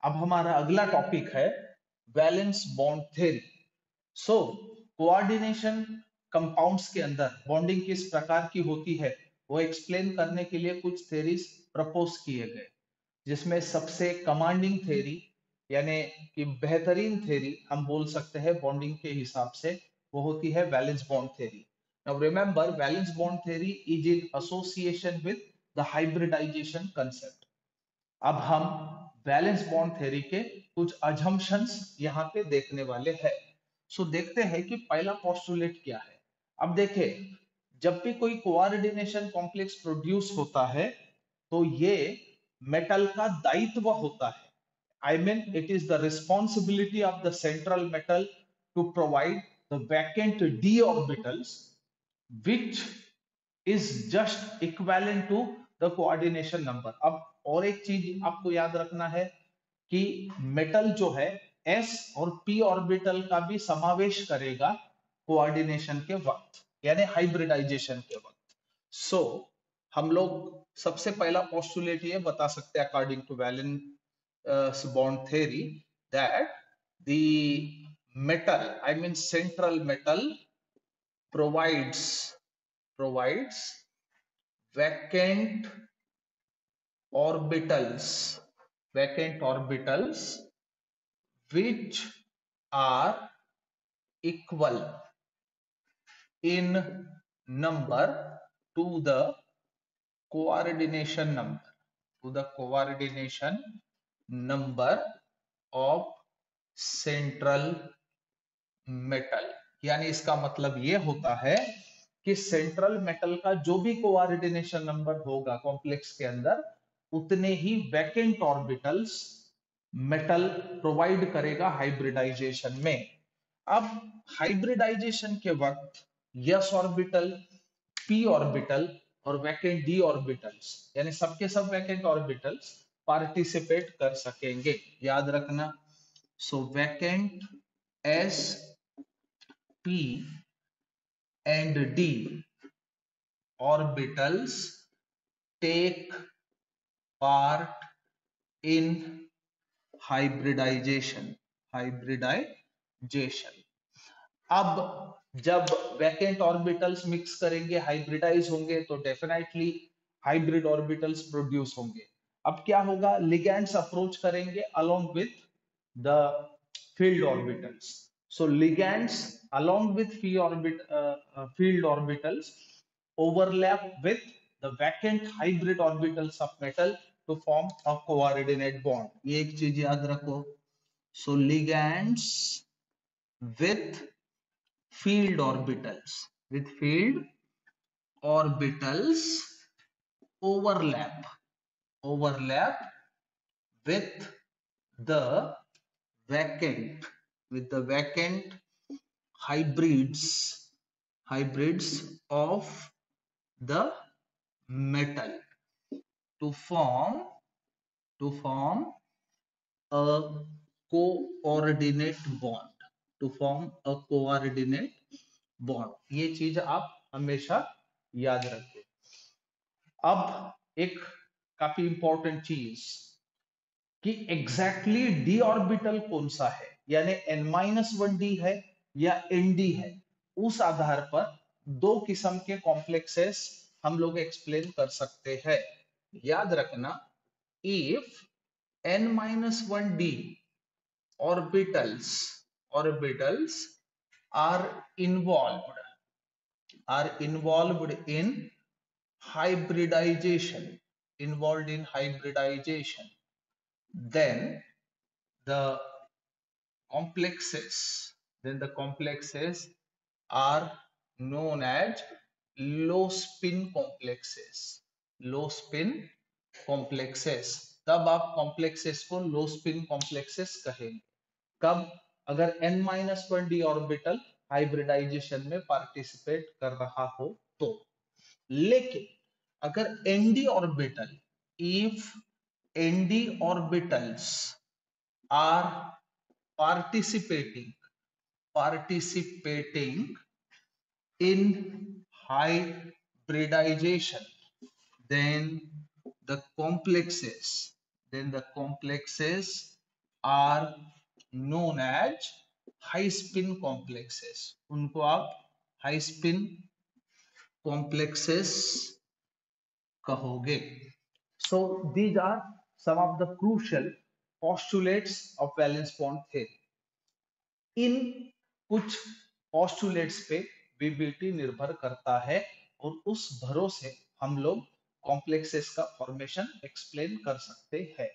अब हमारा अगला टॉपिक है valence bond theory. So coordination compounds के अंदर बॉन्डिंग किस प्रकार की होती है वो एक्सप्लेन करने के लिए कुछ थ्योरीज प्रपोज किए गए, जिसमें सबसे कमांडिंग थ्योरी यानी कि बेहतरीन थ्योरी हम बोल सकते हैं बॉन्डिंग के हिसाब से, वो होती है valence bond theory. Now remember, valence bond theory is in association with the hybridization concept. अब हम वैलेंस बॉन्ड थ्योरी के कुछ अजम्पशंस यहाँ पे देखने वाले हैं। सो देखते हैं कि पहला पोस्टुलेट क्या है। अब देखें, जब भी कोई कोऑर्डिनेशन कॉम्प्लेक्स प्रोड्यूस होता है तो ये मेटल का दायित्व होता है। I mean, it is the responsibility of the central metal to provide the vacant d orbitals, which is just equivalent to the coordination number। अब और एक चीज आपको याद रखना है कि मेटल जो है s और p ऑर्बिटल का भी समावेश करेगा कोऑर्डिनेशन के वक्त, यानी हाइब्रिडाइजेशन के वक्त। सो हम लोग सबसे पहला पोस्टुलेट ये बता सकते हैं according to valence bond theory that the metal, I mean central metal, provides provides vacant orbitals, vacant orbitals which are equal in number to the coordination number, to the coordination number of central metal। यानी इसका मतलब ये होता है कि central metal का जो भी कोऑर्डिनेशन नंबर होगा कॉम्प्लेक्स के अंदर, उतने ही वैकेंट ऑर्बिटल्स मेटल प्रोवाइड करेगा हाइब्रिडाइजेशन में। अब हाइब्रिडाइजेशन के वक्त यस ऑर्बिटल, पी ऑर्बिटल और वैकेंट डी ऑर्बिटल्स, यानी सबके सब वैकेंट ऑर्बिटल्स पार्टिसिपेट कर सकेंगे, याद रखना। So vacant S, P and D orbitals take part in hybridization, hybridization। अब जब वैकेंट ऑर्बिटल्स मिक्स करेंगे, हाइब्रिडाइज होंगे, तो डेफिनेटली हाइब्रिड ऑर्बिटल्स प्रोड्यूस होंगे। अब क्या होगा, लिगैंड्स अप्रोच करेंगे along with the field orbitals। So ligands along with field orbitals overlap with the vacant hybrid orbitals of metal to form a coordinate bond। ये एक चीज याद रखो। So ligands with field orbitals, with field orbitals overlap, overlap with the vacant, with the vacant hybrids, hybrids of the metal to form, to form a coordinate bond, to form a coordinate bond। ये चीज आप हमेशा याद रखें। अब एक काफी important चीज कि एग्जैक्टली डी ऑर्बिटल कौन सा है, यानी n-1d है या nd है, उस आधार पर दो किस्म के कॉम्प्लेक्सेस हम लोग एक्सप्लेन कर सकते हैं। याद रखना, if n-1d orbitals, orbitals are involved, are involved in hybridization, involved in hybridization, then the complexes, then the complexes are known as low spin complexes, low spin complexes। तब आप complexes को low spin complexes कहेंगे कब, अगर n-1d orbital hybridisation में participate कर रहा हो तो। लेकिन अगर nd orbital, if nd orbitals are participating, participating in hybridization, then the complexes, then the complexes are known as high spin complexes, उनको आप हाई स्पिन कॉम्प्लेक्सेस कहोगे। So these are some of the crucial postulates of valence bond theory. इन कुछ postulates पे BBT निर्भर करता है और उस भरोसे हम लोग कॉम्प्लेक्सेस का फॉर्मेशन एक्सप्लेन कर सकते हैं।